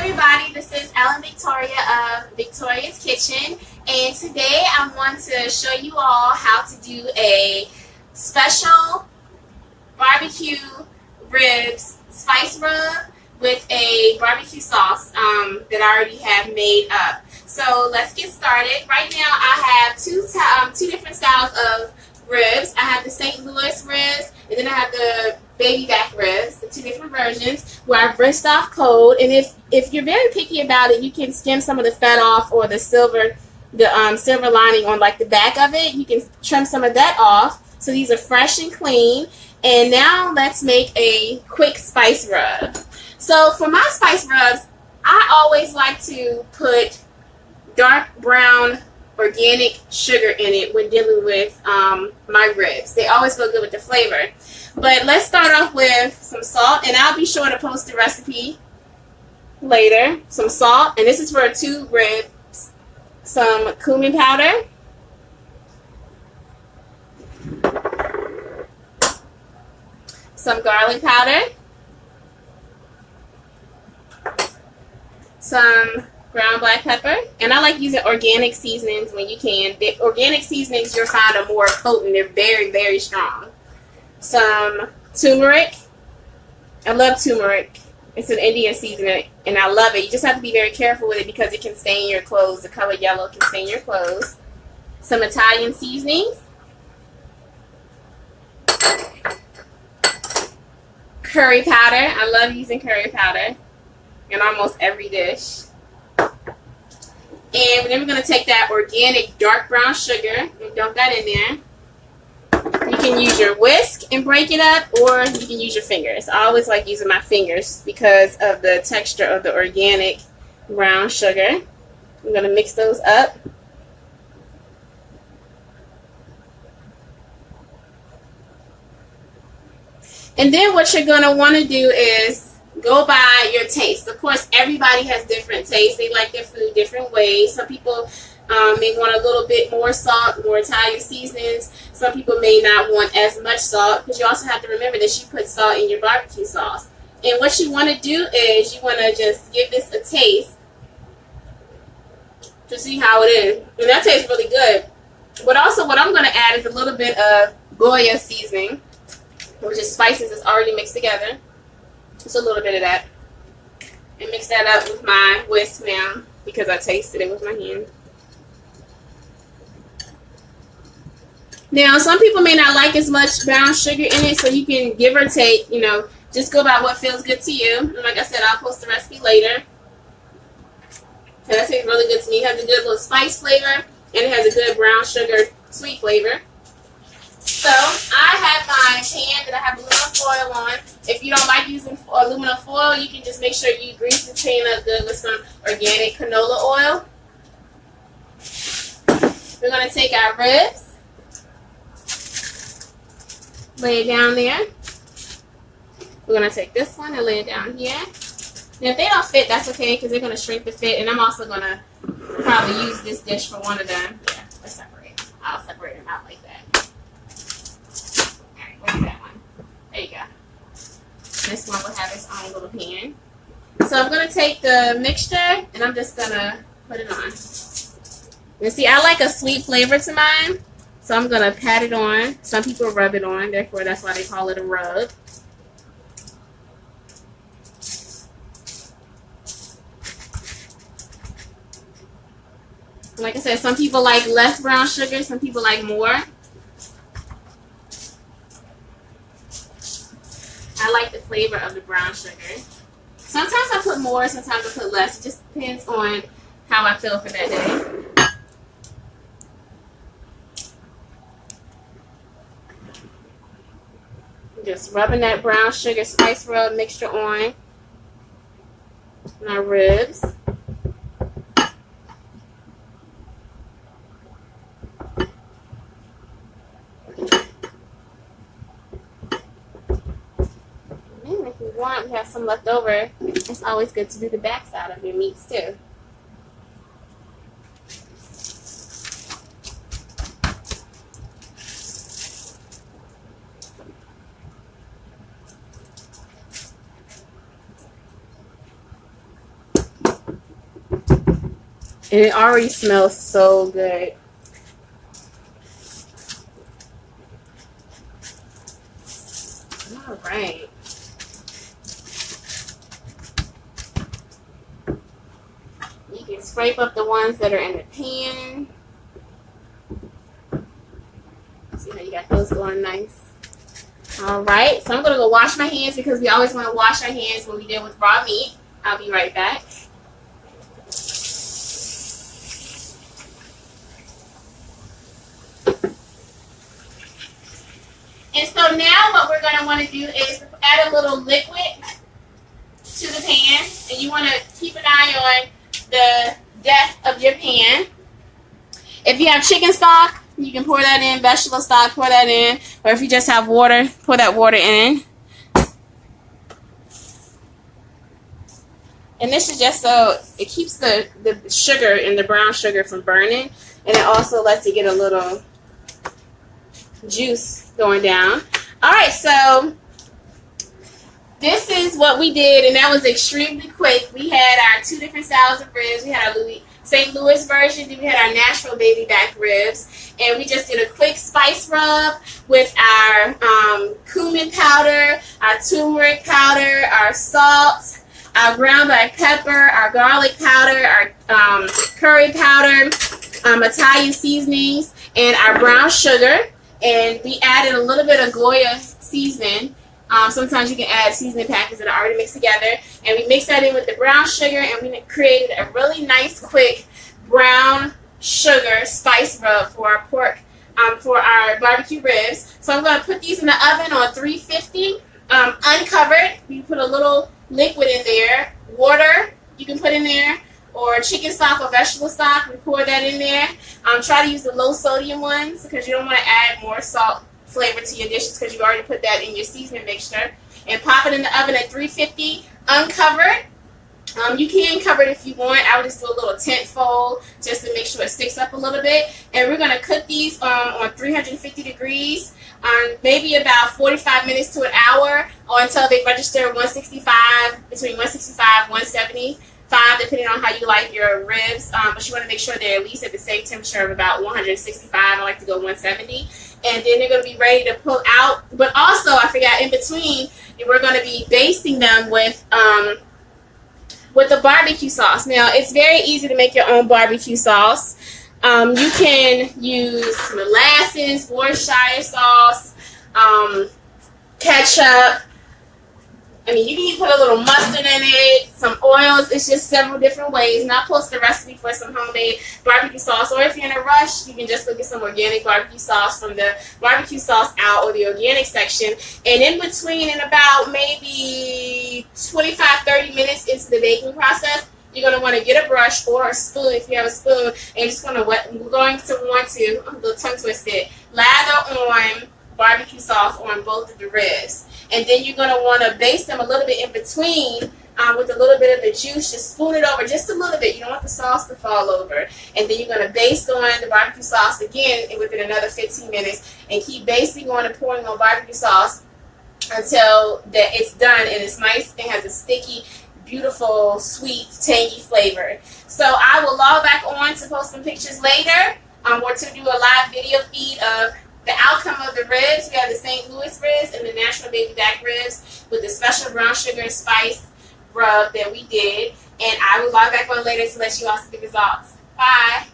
everybody, this is Ellen Victoria of Victoria's Kitchen, and today I want to show you all how to do a special barbecue ribs spice rub with a barbecue sauce that I already have made up. So let's get started. Right now I have two different styles of ribs. I have the St. Louis ribs, and then I have the baby back ribs, the two different versions where I've rinsed off cold. And if you're very picky about it, you can skim some of the fat off, or the silver lining on like the back of it. You can trim some of that off. So these are fresh and clean. And now let's make a quick spice rub. So for my spice rubs, I always like to put dark brown organic sugar in it when dealing with my ribs. They always go good with the flavor. But let's start off with some salt, and I'll be sure to post the recipe later. Some salt, and this is for 2 ribs. Some cumin powder. Some garlic powder. Some ground black pepper, and I like using organic seasonings when you can. The organic seasonings you'll find are more potent. They're very, very strong. Some turmeric. I love turmeric. It's an Indian seasoning, and I love it. You just have to be very careful with it because it can stain your clothes. The color yellow can stain your clothes. Some Italian seasonings. Curry powder. I love using curry powder in almost every dish. And then we're going to take that organic dark brown sugar and dump that in there. You can use your whisk and break it up, or you can use your fingers. I always like using my fingers because of the texture of the organic brown sugar. I'm going to mix those up. And then what you're going to want to do is go by your taste. Of course, everybody has different tastes. They like their food different ways. Some people may want a little bit more salt, more Italian seasonings. Some people may not want as much salt, because you also have to remember that you put salt in your barbecue sauce. And what you want to do is you want to just give this a taste to see how it is. And that tastes really good. But also what I'm going to add is a little bit of Goya Seasoning, which is spices that's already mixed together. Just a little bit of that. And mix that up with my whisk now, because I tasted it with my hand. Now, some people may not like as much brown sugar in it, so you can give or take, just go by what feels good to you. And like I said, I'll post the recipe later. And that tastes really good to me. It has a good little spice flavor, and it has a good brown sugar sweet flavor. So I have my pan that I have aluminum foil on. If you don't like using aluminum foil, you can just make sure you grease the pan up good with some organic canola oil. We're going to take our ribs, lay it down there. We're going to take this one and lay it down here. Now if they don't fit, that's okay, because they're going to shrink to fit. And I'm also going to probably use this dish for one of them. Yeah, let's separate them. I'll separate them out like that. Where's that one? There you go. This one will have its own little pan. So I'm going to take the mixture, and I'm just going to put it on. You see, I like a sweet flavor to mine, so I'm going to pat it on. Some people rub it on, therefore that's why they call it a rub. Like I said, some people like less brown sugar, some people like more. I like the flavor of the brown sugar. Sometimes I put more, sometimes I put less. It just depends on how I feel for that day. Just rubbing that brown sugar spice rub mixture on my ribs. If you have some left over, it's always good to do the backside of your meats too. And it already smells so good. All right. You can scrape up the ones that are in the pan. See how you got those going nice. All right, so I'm going to go wash my hands because we always want to wash our hands when we deal with raw meat. I'll be right back. And so now what we're going to want to do is add a little liquid to the pan. And you want to keep an eye on the depth of your pan. If you have chicken stock, you can pour that in. Vegetable stock, pour that in. Or if you just have water, pour that water in. And this is just so it keeps the sugar and the brown sugar from burning. And it also lets it get a little juice going down. All right, so this is what we did, and that was extremely quick. We had our 2 different styles of ribs. We had our St. Louis version, then we had our natural baby back ribs, and we just did a quick spice rub with our cumin powder, our turmeric powder, our salt, our ground black pepper, our garlic powder, our curry powder, Italian seasonings, and our brown sugar. And we added a little bit of Goya Seasoning. Sometimes you can add seasoning packets that are already mixed together. And we mixed that in with the brown sugar, and we created a really nice, quick brown sugar spice rub for our pork, for our barbecue ribs. So I'm going to put these in the oven on 350, uncovered. You put a little liquid in there. Water you can put in there, or chicken stock or vegetable stock. We pour that in there. Try to use the low sodium ones because you don't want to add more salt flavor to your dishes because you already put that in your seasoning mixture. And pop it in the oven at 350, uncovered. You can cover it if you want. I would just do a little tent fold just to make sure it sticks up a little bit. And we're going to cook these on 350 degrees, maybe about 45 minutes to an hour, or until they register 165, between 165 and 175, depending on how you like your ribs. But you want to make sure they're at least at the same temperature of about 165. I like to go 170. And then they're going to be ready to pull out. But also, I forgot, in between, we're going to be basting them with the barbecue sauce. Now, it's very easy to make your own barbecue sauce. You can use molasses, Worcestershire sauce, ketchup. I mean, you can even put a little mustard in it, some oils. It's just several different ways. And I'll post a recipe for some homemade barbecue sauce. Or if you're in a rush, you can just go get some organic barbecue sauce from the barbecue sauce aisle or the organic section. And in between, in about maybe 25-30 minutes into the baking process, you're going to want to get a brush or a spoon if you have a spoon. And you're just going to want to, I'm a little tongue twisted, lather on barbecue sauce on both of the ribs. And then you're going to want to baste them a little bit in between with a little bit of the juice. Just spoon it over just a little bit. You don't want the sauce to fall over. And then you're going to baste on the barbecue sauce again within another 15 minutes. And keep basting on and pouring on barbecue sauce until it's done and it's nice and has a sticky, beautiful, sweet, tangy flavor. So I will log back on to post some pictures later or to do a live video feed of the outcome of the ribs. We have the St. Louis ribs and the natural baby back ribs with the special brown sugar and spice rub that we did. And I will log back on later to let you all see the results. Bye.